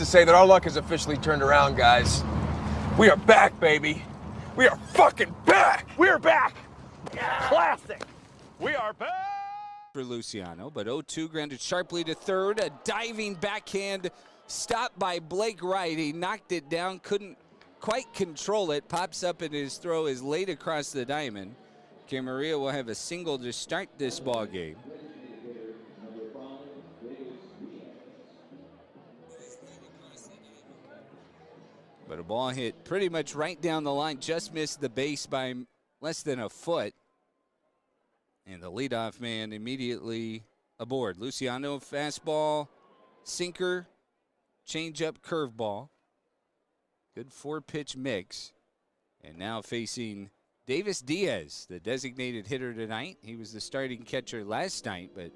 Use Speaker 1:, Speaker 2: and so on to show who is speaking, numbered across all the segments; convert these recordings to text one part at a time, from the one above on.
Speaker 1: to say that our luck has officially turned around, guys. We are back, baby. We are fucking back.
Speaker 2: We're back. Classic. We are back.
Speaker 3: For Luciano, but 0-2 grounded sharply to third. A diving backhand stop by Blake Wright. He knocked it down, couldn't quite control it. Pops up and his throw is laid across the diamond. Camarillo will have a single to start this ball game. But a ball hit pretty much right down the line, just missed the base by less than a foot. And the leadoff man immediately aboard. Luciano, fastball, sinker, changeup, curveball. Good 4-pitch mix. And now facing Davis Diaz, the designated hitter tonight. He was the starting catcher last night, but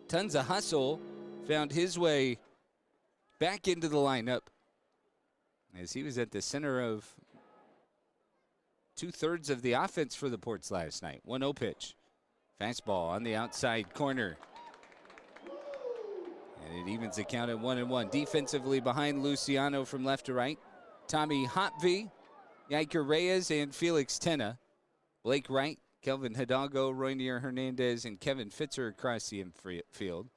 Speaker 3: tons of hustle. Found his way back into the lineup as he was at the center of 2/3 of the offense for the Ports last night. 1-0 pitch. Fastball on the outside corner. And it evens the count at 1-1. Defensively behind Luciano from left to right. Tommy Hopvey, Yiker Reyes, and Felix Tena. Blake Wright, Kelvin Hidalgo, Roynier Hernandez, and Kevin Fitzer across the infield.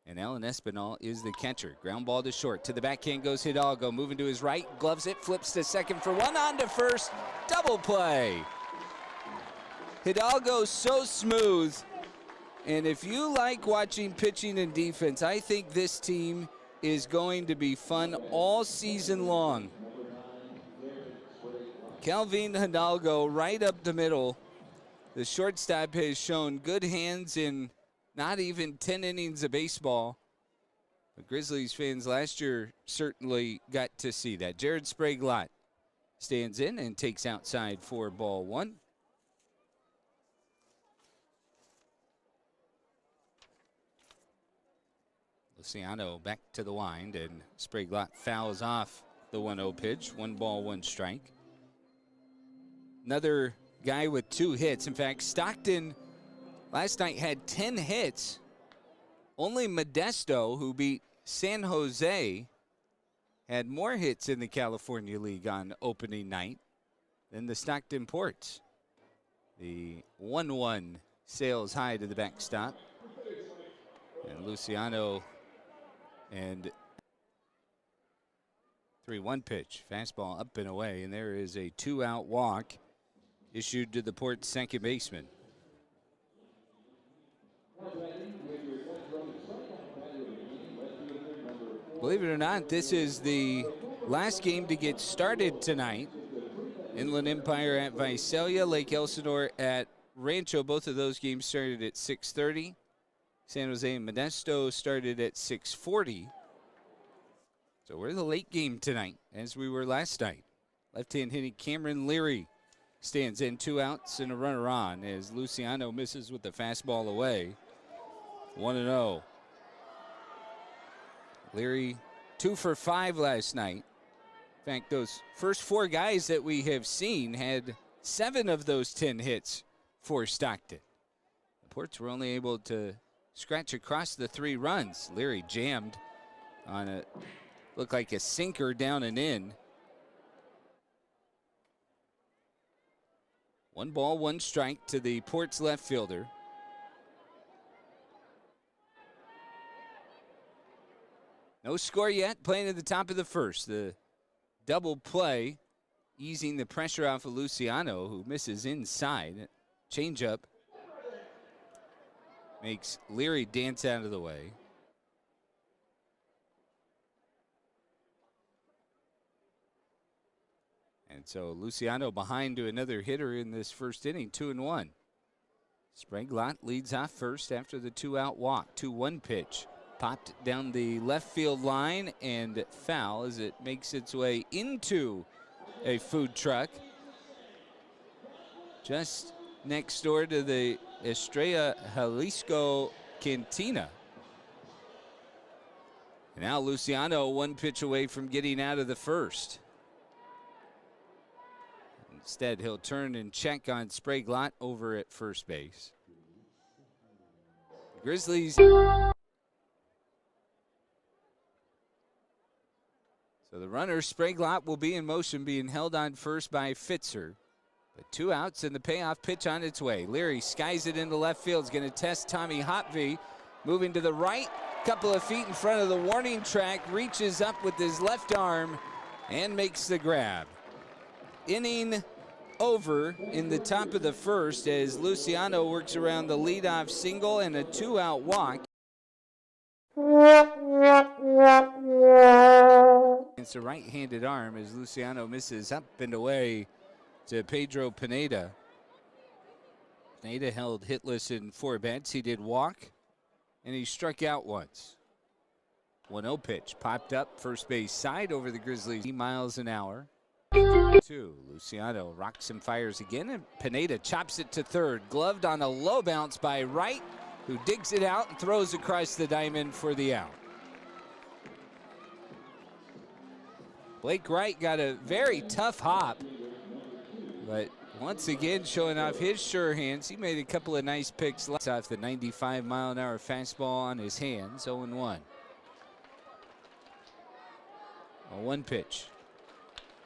Speaker 3: And Alan Espinal is the catcher. Ground ball to short. To the backhand goes Hidalgo. Moving to his right. Gloves it. Flips to second for one. On to first. Double play. Hidalgo so smooth. And if you like watching pitching and defense, I think this team is going to be fun all season long. Kelvin Hidalgo right up the middle. The shortstop has shown good hands in not even 10 innings of baseball. The Grizzlies fans last year certainly got to see that. Jared Sprague-Lott stands in and takes outside for ball one. Luciano back to the wind, and Sprague-Lott fouls off the 1-0 pitch. 1 ball, 1 strike. Another guy with 2 hits. In fact, Stockton last night had 10 hits. Only Modesto, who beat San Jose, had more hits in the California League on opening night than the Stockton Ports. The 1-1 sails high to the backstop. And Luciano and 3-1 pitch. Fastball up and away, and there is a 2-out walk issued to the Ports second baseman. Believe it or not, this is the last game to get started tonight. Inland Empire at Visalia, Lake Elsinore at Rancho. Both of those games started at 6:30. San Jose and Modesto started at 6:40. So we're the late game tonight, as we were last night. Left-hand hitting Cameron Leary stands in, 2 outs and a runner on, as Luciano misses with the fastball away. 1-0. Leary 2 for 5 last night. In fact, those first 4 guys that we have seen had 7 of those 10 hits for Stockton. The Ports were only able to scratch across the 3 runs. Leary jammed on a, looked like a sinker down and in. 1 ball, 1 strike to the Ports left fielder. No score yet, playing at the top of the first. The double play easing the pressure off of Luciano, who misses inside. Changeup makes Leary dance out of the way. And so Luciano behind to another hitter in this first inning, 2-1. Sprague-Lott leads off first after the 2-out walk. 2-1 pitch. Popped down the left field line and foul as it makes its way into a food truck just next door to the Estrella Jalisco Cantina. And now Luciano 1 pitch away from getting out of the first. Instead, he'll turn and check on Sprague-Lott over at first base. The Grizzlies So the runner, Sprague-Lott, will be in motion, being held on first by Fitzer. But 2 outs and the payoff pitch on its way. Leary skies it into left field. Is going to test Tommy Hopvee. Moving to the right, couple of feet in front of the warning track. Reaches up with his left arm and makes the grab. Inning over in the top of the first as Luciano works around the leadoff single and a 2-out walk. It's a right-handed arm as Luciano misses up and away to Pedro Pineda. Pineda held hitless in 4 bats. He did walk, and he struck out once. 1-0 pitch popped up first base side over the Grizzlies. 80 miles an hour. 2. Luciano rocks and fires again, and Pineda chops it to third. Gloved on a low bounce by Wright, who digs it out and throws across the diamond for the out. Blake Wright got a very tough hop, but once again showing off his sure hands. He made a couple of nice picks off the 95-mile-an-hour fastball on his hands. 0-1. A 1 pitch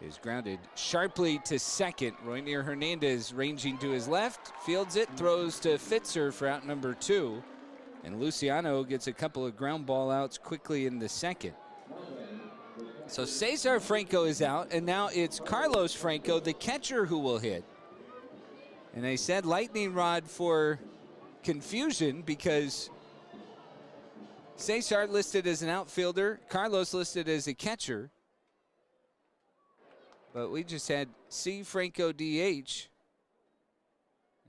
Speaker 3: is grounded sharply to second. Roynier Hernandez ranging to his left, fields it, throws to Fitzer for out number 2. And Luciano gets a couple of ground ball outs quickly in the second. So Cesar Franco is out, and now it's Carlos Franco, the catcher, who will hit. And they said lightning rod for confusion because Cesar listed as an outfielder, Carlos listed as a catcher. But we just had C. Franco DH.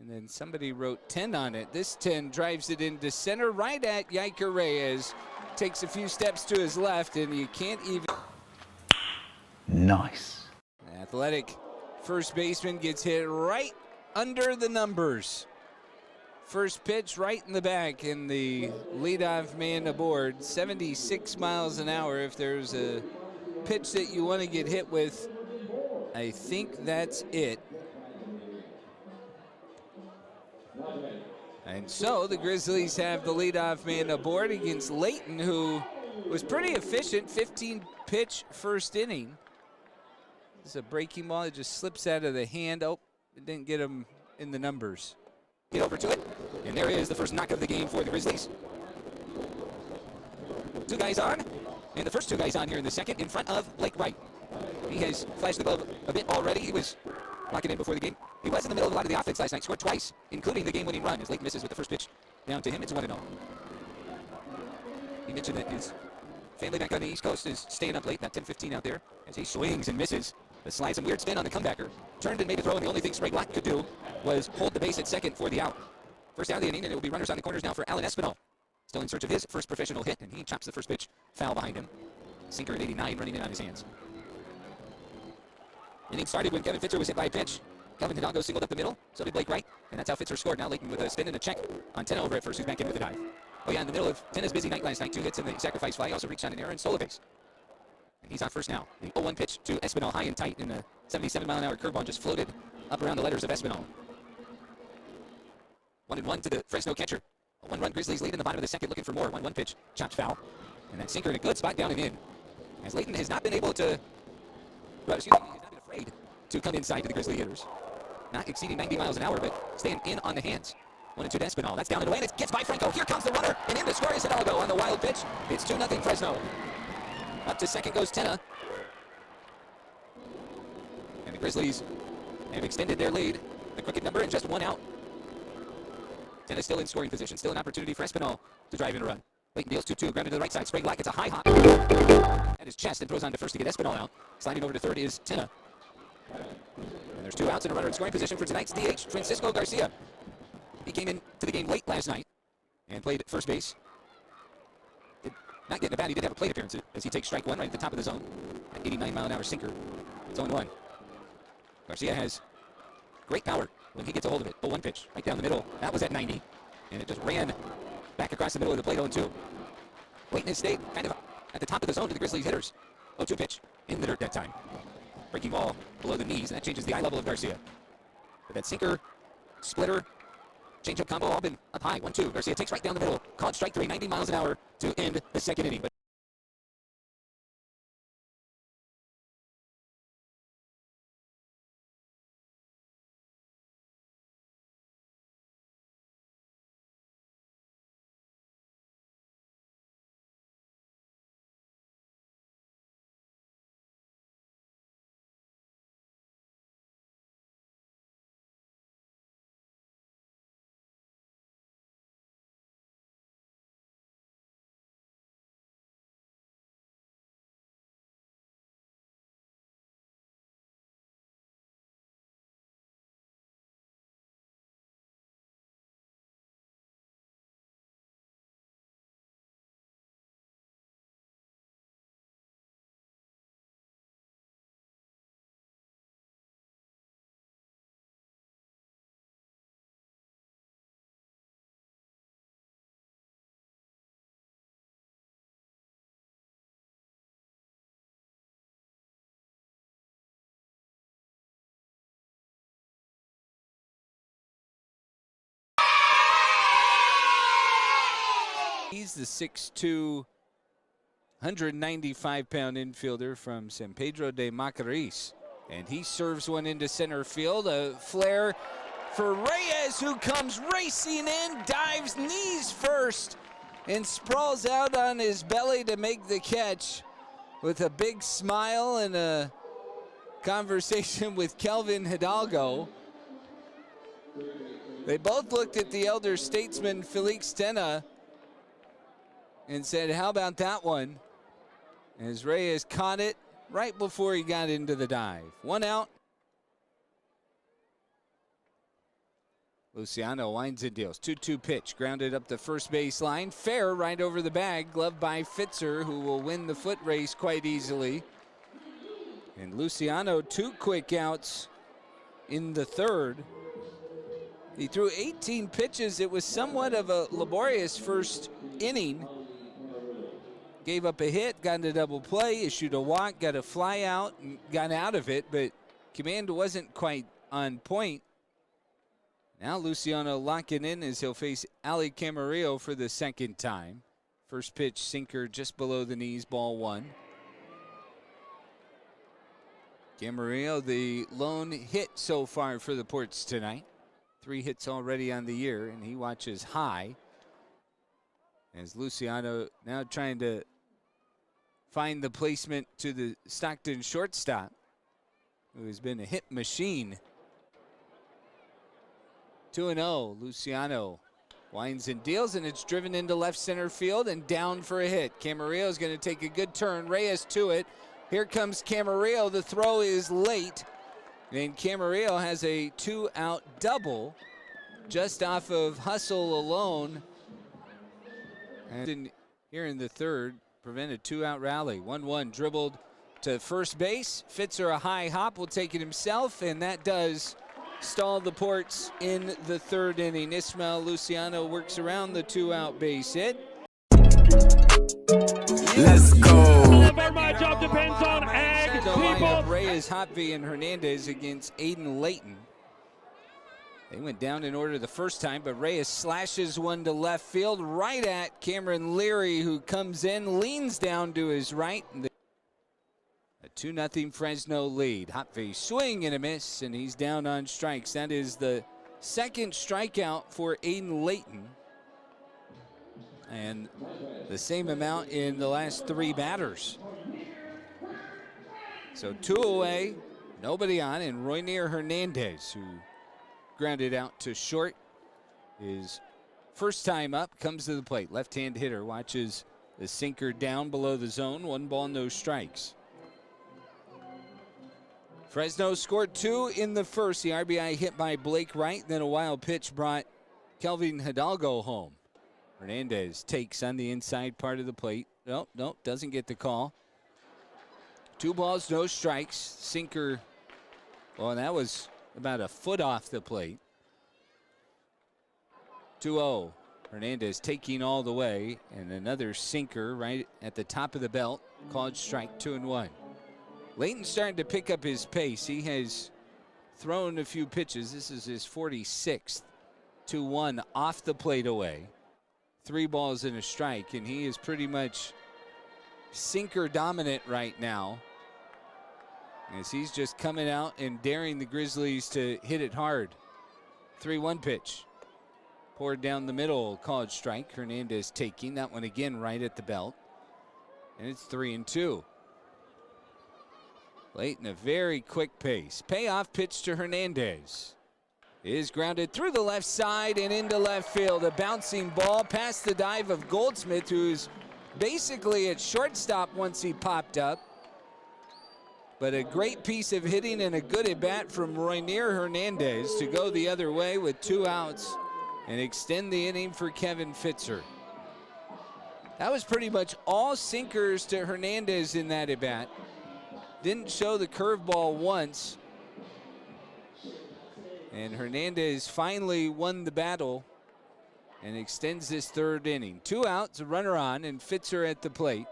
Speaker 3: And then somebody wrote 10 on it. This 10 drives it into center right at Yaiker Reyes. Takes a few steps to his left, and you can't even.
Speaker 4: Nice.
Speaker 3: Athletic first baseman gets hit right under the numbers. First pitch right in the back, and the leadoff man aboard. 76 miles an hour. If there's a pitch that you want to get hit with, I think that's it. And so the Grizzlies have the leadoff man aboard against Layton, who was pretty efficient. 15-pitch first inning. This is a breaking ball. It just slips out of the hand. Oh, it didn't get him in the numbers. Get over to it. And there is the first knock of the game for the Grizzlies. 2 guys on. And the first 2 guys on here in the second in front of Blake Wright. He has flashed the glove a bit already. He was locking in before the game. He was in the middle of a lot of the offense last night. Scored twice, including the game-winning run as Layton misses with the first pitch down to him. It's 1-0. He mentioned that his family back on the East Coast is staying up late, about 10:15 out there, as he swings and misses. But slides some weird spin on the comebacker. Turned and made a throw, and the only thing Sprague-Lott could do was hold the base at second for the out. First out of the inning, and it will be runners on the corners now for Alan Espinal. Still in search of his first professional hit, and he chops the first pitch foul behind him. Sinker at 89 running in on his hands. Inning started when Kevin Fitzer was hit by a pitch. Kelvin Hidalgo singled up the middle, so did Blake Wright, and that's how Fitzer scored. Now Layton with a spin and a check on Tenna over at first, who's back in with a dive. Oh yeah, in the middle of Tenna's busy night last night, 2 hits in the sacrifice fly. He also reached on an error and stole a base. And he's on first now. The 0-1 pitch to Espinal, high and tight, and the 77-mile-an-hour curveball just floated up around the letters of Espinal. 1-1 to the Fresno catcher. A 1-run Grizzlies lead in the bottom of the second, looking for more. 1-1 pitch, chopped foul. And that sinker in a good spot down and in. As Layton has not been able to, well, excuse me, he has not been afraid to come inside to the Grizzly hitters. Not exceeding 90 miles an hour, but staying in on the hands. 1-2 to Espinal. That's down and away, and it gets by Franco. Here comes the runner, and in to score is Hidalgo on the wild pitch. It's 2-0 Fresno. Up to second goes Tenna. And the Grizzlies have extended their lead. The crooked number and just 1 out. Tenna still in scoring position. Still an opportunity for Espinal to drive in a run. Layton deals 2-2, grounded to the right side. Sprague-Lott gets a high hop at his chest and throws on to first to get Espinal out. Sliding over to third is Tenna. And there's 2 outs and a runner in scoring position for tonight's DH, Francisco Garcia. He came into the game late last night and played first base. Did not get in a bat. He did have a plate appearance as he takes strike 1 right at the top of the zone. An 89-mile-an-hour sinker. It's 0-1. Garcia has great power when he gets a hold of it. 0-1 pitch right down the middle. That was at 90. And it just ran back across the middle of the plate. 0-2. Layton has stayed kind of at the top of the zone to the Grizzlies hitters. 0-2 pitch in the dirt that time. Breaking ball below the knees, and that changes the eye level of Garcia. But that sinker, splitter, changeup combo all been up high. 1-2. Garcia takes right down the middle. Called strike 3, 90 miles an hour to end the second inning. But He's the 6'2", 195-pound infielder from San Pedro de Macorís. And he serves one into center field. A flare for Reyes, who comes racing in, dives knees first, and sprawls out on his belly to make the catch with a big smile and a conversation with Kelvin Hidalgo. They both looked at the elder statesman Felix Tena and said, how about that one? As Reyes caught it right before he got into the dive. One out. Luciano winds and deals. 2-2 pitch, grounded up the first base line. Fair right over the bag, gloved by Fitzer, who will win the foot race quite easily. And Luciano, 2 quick outs in the third. He threw 18 pitches. It was somewhat of a laborious first inning. Gave up a hit, got into double play, issued a walk, got a fly out, and got out of it, but command wasn't quite on point. Now Luciano locking in as he'll face Ali Camarillo for the second time. First pitch, sinker just below the knees, ball 1. Camarillo, the lone hit so far for the Ports tonight. 3 hits already on the year, and he watches high. As Luciano now trying to find the placement to the Stockton shortstop, who has been a hit machine. 2-0, Luciano winds and deals, and it's driven into left center field and down for a hit. Camarillo is going to take a good turn. Reyes to it. Here comes Camarillo. The throw is late, and Camarillo has a 2-out double just off of hustle alone. And here in the third, prevent a 2-out rally. 1-1 dribbled to first base. Fitzer a high hop, will take it himself, and that does stall the Ports in the third inning. Ismael Luciano works around the 2-out base hit.
Speaker 4: Let's go.
Speaker 2: My job depends on ag people.
Speaker 3: Reyes, Hotvey, and Hernandez against Aiden Layton. They went down in order the first time, but Reyes slashes one to left field right at Cameron Leary, who comes in, leans down to his right. A 2-0 Fresno lead. Hotvey swing and a miss, and he's down on strikes. That is the second strikeout for Aiden Layton, and the same amount in the last 3 batters. So 2 away, nobody on, and Roynier Hernandez, who grounded out to short, his first time up, comes to the plate. Left-hand hitter watches the sinker down below the zone. 1 ball, no strikes. Fresno scored 2 in the first. The RBI hit by Blake Wright, then a wild pitch brought Kelvin Hidalgo home. Hernandez takes on the inside part of the plate. Nope, doesn't get the call. 2 balls, no strikes. Sinker, well, that was about a foot off the plate. 2-0. Hernandez taking all the way, and another sinker right at the top of the belt, called strike. 2-1. Layton starting to pick up his pace. He has thrown a few pitches. This is his 46th. 2-1 off the plate away. 3 balls and a strike, and he is pretty much sinker dominant right now, as he's just coming out and daring the Grizzlies to hit it hard. 3-1 pitch. Poured down the middle, called strike. Hernandez taking that one again right at the belt. And it's 3-2. Layton, a very quick pace. Payoff pitch to Hernandez. Is grounded through the left side and into left field. A bouncing ball past the dive of Goldsmith, who's basically at shortstop once he popped up. But a great piece of hitting and a good at bat from Roynier Hernandez to go the other way with 2 outs and extend the inning for Kevin Fitzer. That was pretty much all sinkers to Hernandez in that at bat. Didn't show the curveball once. And Hernandez finally won the battle and extends this third inning. 2 outs, a runner on, and Fitzer at the plate.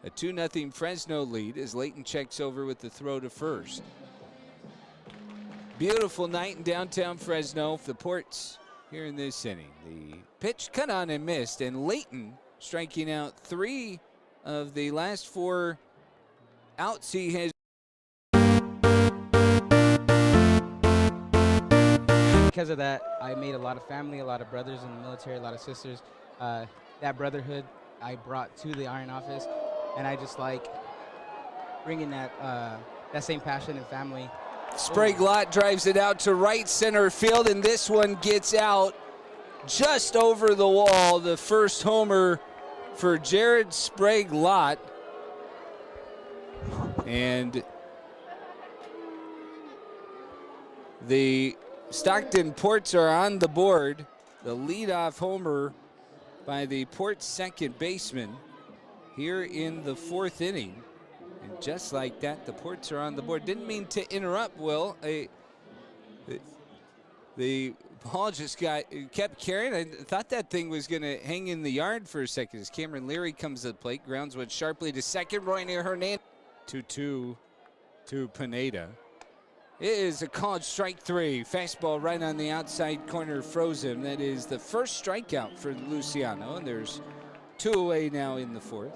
Speaker 3: A 2-0 Fresno lead as Layton checks over with the throw to first. Beautiful night in downtown Fresno for the Ports here in this inning. The pitch cut on and missed, and Layton striking out 3 of the last 4 outs he has.
Speaker 5: Because of that, I made a lot of family, a lot of brothers in the military, a lot of sisters. That brotherhood I brought to the Iron Office, and I just like bringing that same passion and family.
Speaker 3: Sprague Lott drives it out to right center field, and this one gets out just over the wall. The first homer for Jared Sprague Lott. And the Stockton Ports are on the board. The leadoff homer by the Ports second baseman here in the 4th inning. And just like that, the Ports are on the board. Didn't mean to interrupt, Will. The ball just kept carrying. I thought that thing was going to hang in the yard for a second as Cameron Leary comes to the plate. Grounds one sharply to second. Royner Hernandez 2-2 to Pineda. It is a called strike 3. Fastball right on the outside corner froze him. That is the first strikeout for Luciano, and there's 2 away now in the 4th.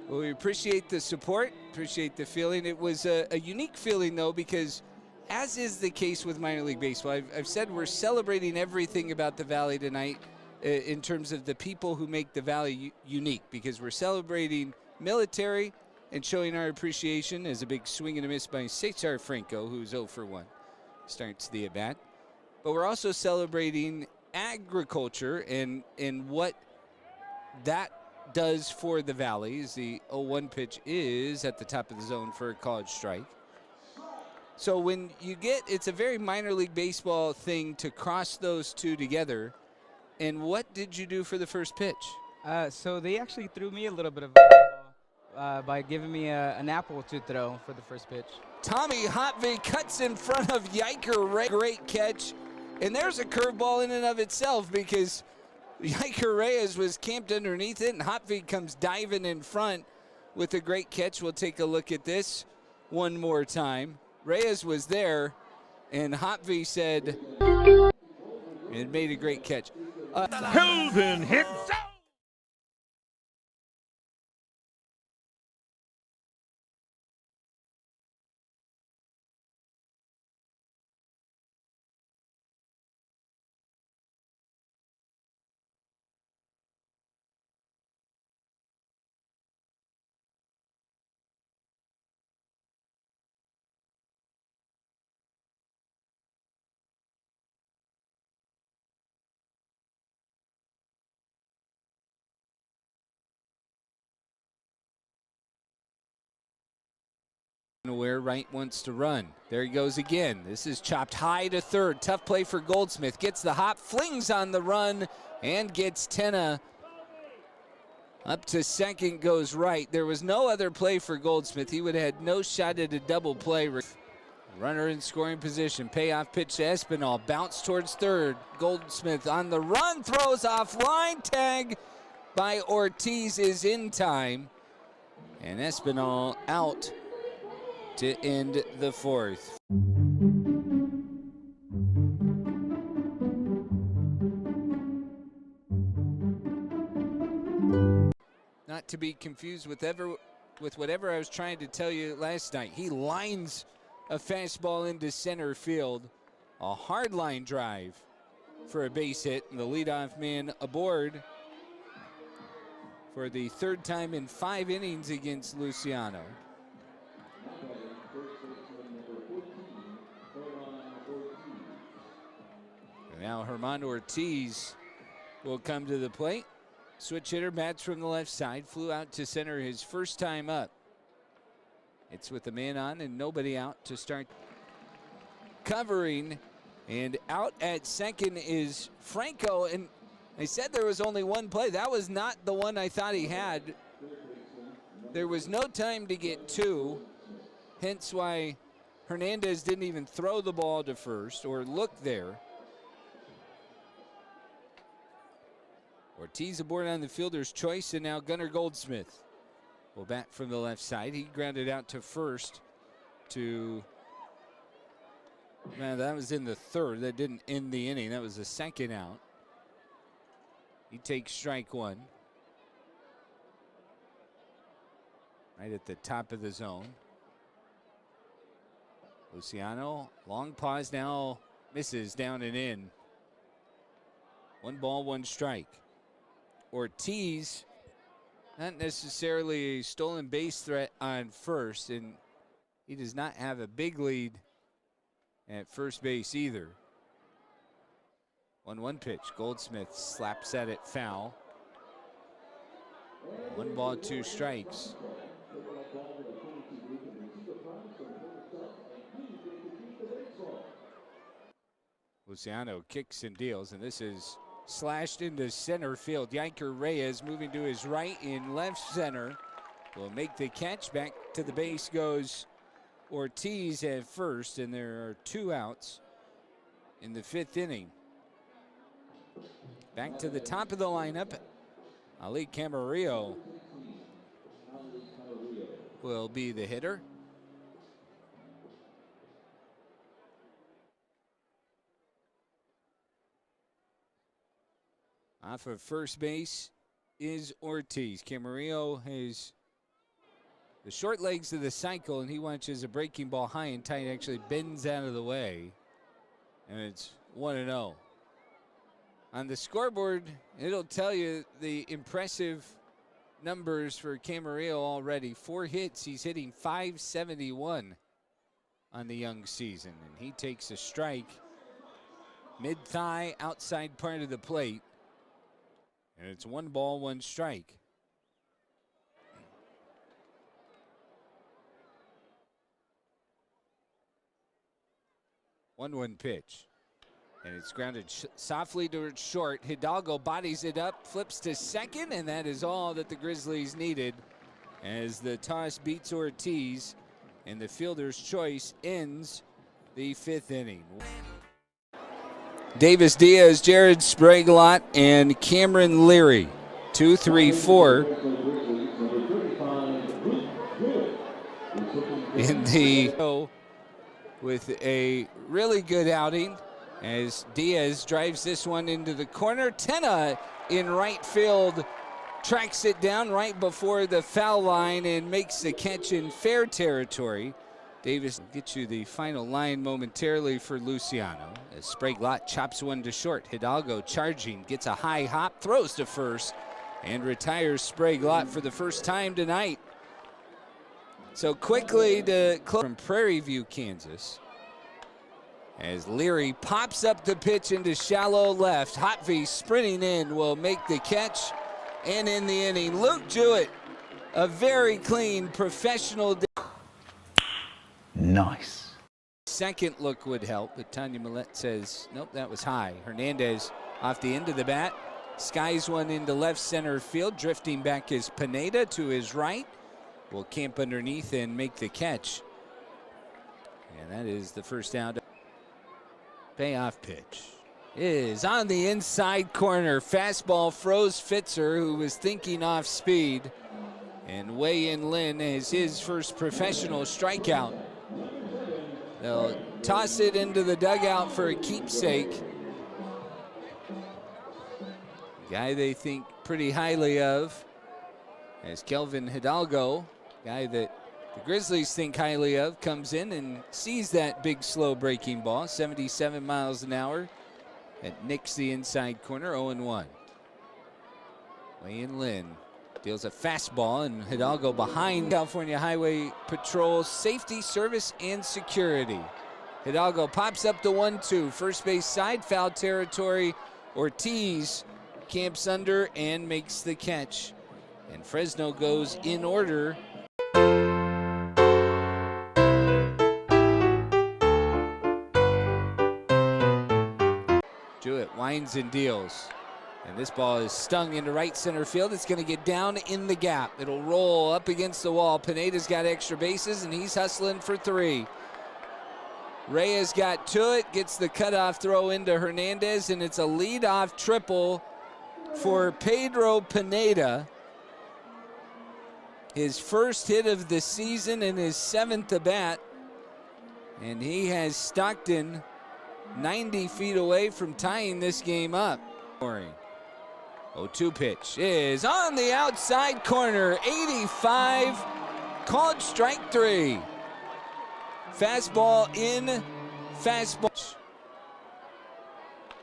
Speaker 3: Well, we appreciate the support, appreciate the feeling. It was a unique feeling, though, because as is the case with minor league baseball, I've said we're celebrating everything about the Valley tonight in terms of the people who make the Valley unique, because we're celebrating military and showing our appreciation as a big swing and a miss by Cesar Franco, who's 0 for 1, starts the at-bat. But we're also celebrating agriculture and what that does for the Valley. As the 0-1 pitch is at the top of the zone for a called strike. So when you it's a very minor league baseball thing to cross those two together. And what did you do for the first pitch?
Speaker 5: So they actually threw me a little bit of a ball by giving me an apple to throw for the first pitch.
Speaker 3: Tommy Hotvig cuts in front of Yiker Ray. Great catch. And there's a curveball in and of itself, because Yiker Reyes was camped underneath it, and Hotvig comes diving in front with a great catch. We'll take a look at this one more time. Reyes was there, and Hotvig said it made a great catch.
Speaker 2: Hilton hits out.
Speaker 3: Where Wright wants to run. There he goes again. This is chopped high to third. Tough play for Goldsmith. Gets the hop, flings on the run, and gets Tenna up to second, goes Wright. There was no other play for Goldsmith. He would have had no shot at a double play. Runner in scoring position. Payoff pitch to Espinal. Bounce towards third. Goldsmith on the run. Throws off line. Tag by Ortiz is in time. And Espinal out to end the 4th. Not to be confused with whatever I was trying to tell you last night. He lines a fastball into center field. A hard line drive for a base hit, and the leadoff man aboard for the 3rd time in 5 innings against Luciano. Now Herman Ortiz will come to the plate. Switch hitter bats from the left side. Flew out to center his first time up. It's with the man on and nobody out to start. Covering and out at second is Franco. And I said there was only one play. That was not the one I thought he had. There was no time to get 2. Hence why Hernandez didn't even throw the ball to first or look there. Ortiz aboard on the fielder's choice, and now Gunnar Goldsmith will bat from the left side. He grounded out to first to, man, that was in the 3rd. That didn't end the inning. That was the 2nd out. He takes strike 1. right at the top of the zone. Luciano, long pause now, misses down and in. 1 ball, 1 strike. Ortiz, not necessarily a stolen base threat on first, and he does not have a big lead at first base either. 1-1 pitch. Goldsmith slaps at it foul. 1 ball, 2 strikes. Luciano kicks and deals, and this is slashed into center field. Yanker Reyes moving to his right in left center will make the catch. Back to the base goes Ortiz at first, and there are 2 outs in the 5th inning. Back to the top of the lineup, Ali Camarillo will be the hitter. Off of first base is Ortiz. Camarillo has the short legs of the cycle, and he watches a breaking ball high and tight, actually bends out of the way, and it's 1-0. On the scoreboard, it'll tell you the impressive numbers for Camarillo already. 4 hits, he's hitting .571 on the young season, and he takes a strike mid-thigh, outside part of the plate. And it's 1 ball, 1 strike. One pitch. And it's grounded softly towards short. Hidalgo bodies it up, flips to second, and that is all that the Grizzlies needed as the toss beats Ortiz, and the fielder's choice ends the 5th inning. Davis Diaz, Jared Spraglott, and Cameron Leary. 2, 3, 4 in the with a really good outing as Diaz drives this one into the corner. Tenna in right field tracks it down right before the foul line and makes the catch in fair territory. Davis will get you the final line momentarily for Luciano as Spraglott chops one to short. Hidalgo charging, gets a high hop, throws to first, and retires Spraglott for the first time tonight. So quickly to close from Prairie View, Kansas, as Leary pops up the pitch into shallow left. Hotvey sprinting in will make the catch, and in the inning, Luke Jewett, a very clean professional day.
Speaker 4: Nice.
Speaker 3: Second look would help, but Tanya Millette says, nope, that was high. Hernandez off the end of the bat, skies one into left center field. Drifting back is Pineda to his right. Will camp underneath and make the catch. And that is the first out. Payoff pitch is on the inside corner. Fastball froze Fitzer, who was thinking off speed. And Wei-In Lin is his first professional strikeout. They'll toss it into the dugout for a keepsake. Guy they think pretty highly of as Kelvin Hidalgo, guy that the Grizzlies think highly of, comes in and sees that big slow breaking ball, 77 miles an hour. That nicks the inside corner, 0-1. Wei-In Lin deals a fastball, and Hidalgo behind California Highway Patrol Safety Service and Security. Hidalgo pops up the 1-2, first base side, foul territory. Ortiz camps under and makes the catch. And Fresno goes in order. Jewett winds and deals. And this ball is stung into right center field. It's going to get down in the gap. It'll roll up against the wall. Pineda's got extra bases, and he's hustling for 3. Reyes got to it, gets the cutoff throw into Hernandez, and it's a leadoff triple for Pedro Pineda. His first hit of the season and his 7th at bat. And he has Stockton 90 feet away from tying this game up. 0-2 pitch is on the outside corner. 85 called strike 3. Fastball in, fastball.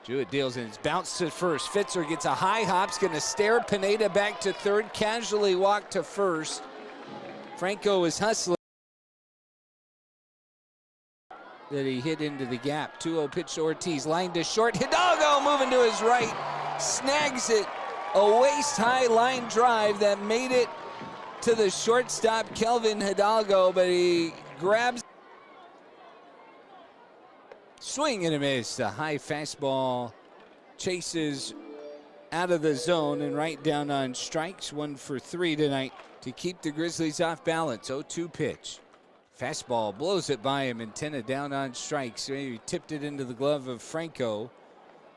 Speaker 3: Jewett deals in, it's bounced to first. Fitzer gets a high hop's gonna stare Pineda back to third, casually walk to first. Franco is hustling. That he hit into the gap. 2-0 pitch to Ortiz, line to short. Hidalgo moving to his right, snags it. A waist-high line drive that made it to the shortstop, Kelvin Hidalgo, but he grabs. Swing and a miss. The high fastball chases out of the zone and right down on strikes. 1 for 3 tonight to keep the Grizzlies off balance. 0-2 pitch. Fastball blows it by him. Antenna down on strikes. He tipped it into the glove of Franco.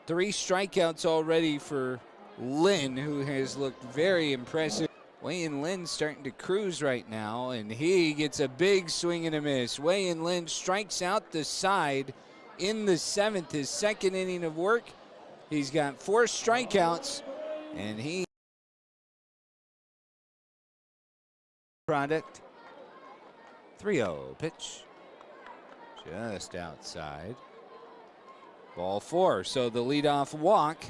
Speaker 3: 3 strikeouts already for Lynn, who has looked very impressive. Wayne Lynn starting to cruise right now, and he gets a big swing and a miss. Wayne Lynn strikes out the side in the 7th, his 2nd inning of work. He's got 4 strikeouts, and he product. 3-0 pitch, just outside. Ball 4, so the leadoff walk.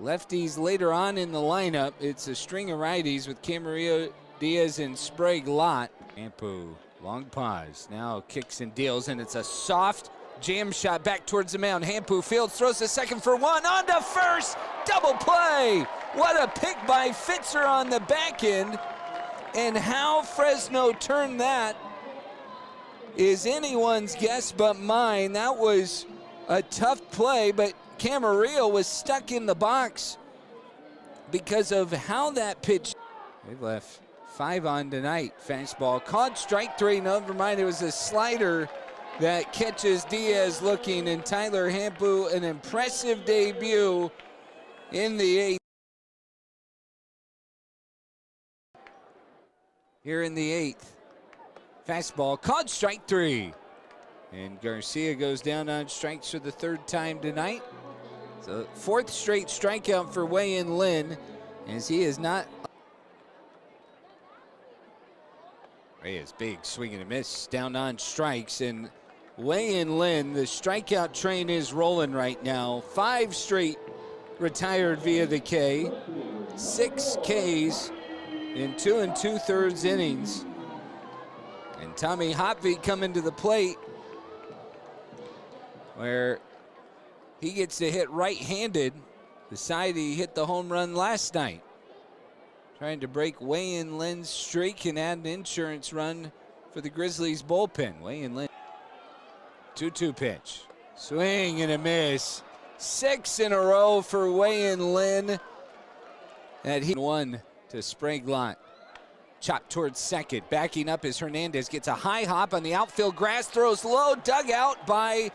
Speaker 3: Lefties later on in the lineup. It's a string of righties with Camarillo, Diaz, and Sprague Lott. Ampu, long pause, now kicks and deals, and it's a soft jam shot back towards the mound. Hampu fields, throws to second for 1, on to first, double play. What a pick by Fitzer on the back end, and how Fresno turned that is anyone's guess but mine. That was a tough play, but Camarillo was stuck in the box because of how that pitch. They've left 5 on tonight. Fastball called strike 3. Never mind, it was a slider that catches Diaz looking, and Tyler Hampu, an impressive debut in the 8th. Here in the 8th. Fastball called strike 3. And Garcia goes down on strikes for the 3rd time tonight. So 4th straight strikeout for Wayne Lynn, as he is not. Reyes, big swing and a miss down on strikes, and Wayne Lynn, the strikeout train is rolling right now. 5 straight retired via the K, 6 Ks in 2 2/3 innings. And Tommy Hopvik coming to the plate, where he gets to hit right-handed, the side he hit the home run last night. Trying to break Wayne Lynn's streak and add an insurance run for the Grizzlies bullpen. Wayne Lynn. 2-2 pitch. Swing and a miss. 6 in a row for Wayne Lynn. And he 1 to Sprague Lott. Chopped towards second. Backing up as Hernandez gets a high hop on the outfield grass. Throws low. Dug out by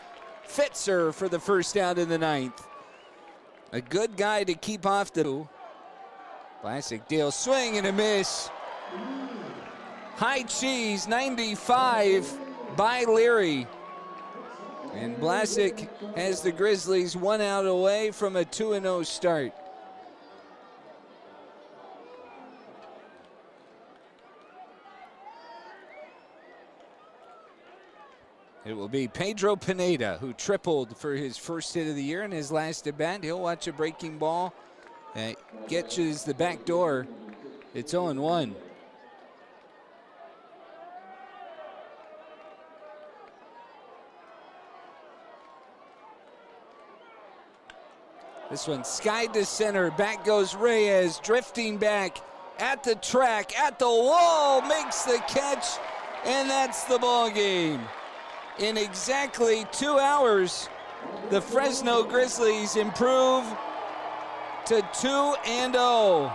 Speaker 3: Fitzer for the first out in the 9th. A good guy to keep off the classic deal. Swing and a miss. High cheese, 95 by Leary. And Blasick has the Grizzlies 1 out away from a 2-0 start. It will be Pedro Pineda, who tripled for his first hit of the year in his last at bat. He'll watch a breaking ball that catches the back door. It's 0-1. This one skied to center. Back goes Reyes, drifting back at the track, at the wall, makes the catch, and that's the ball game. In exactly 2 hours, the Fresno Grizzlies improve to 2-0.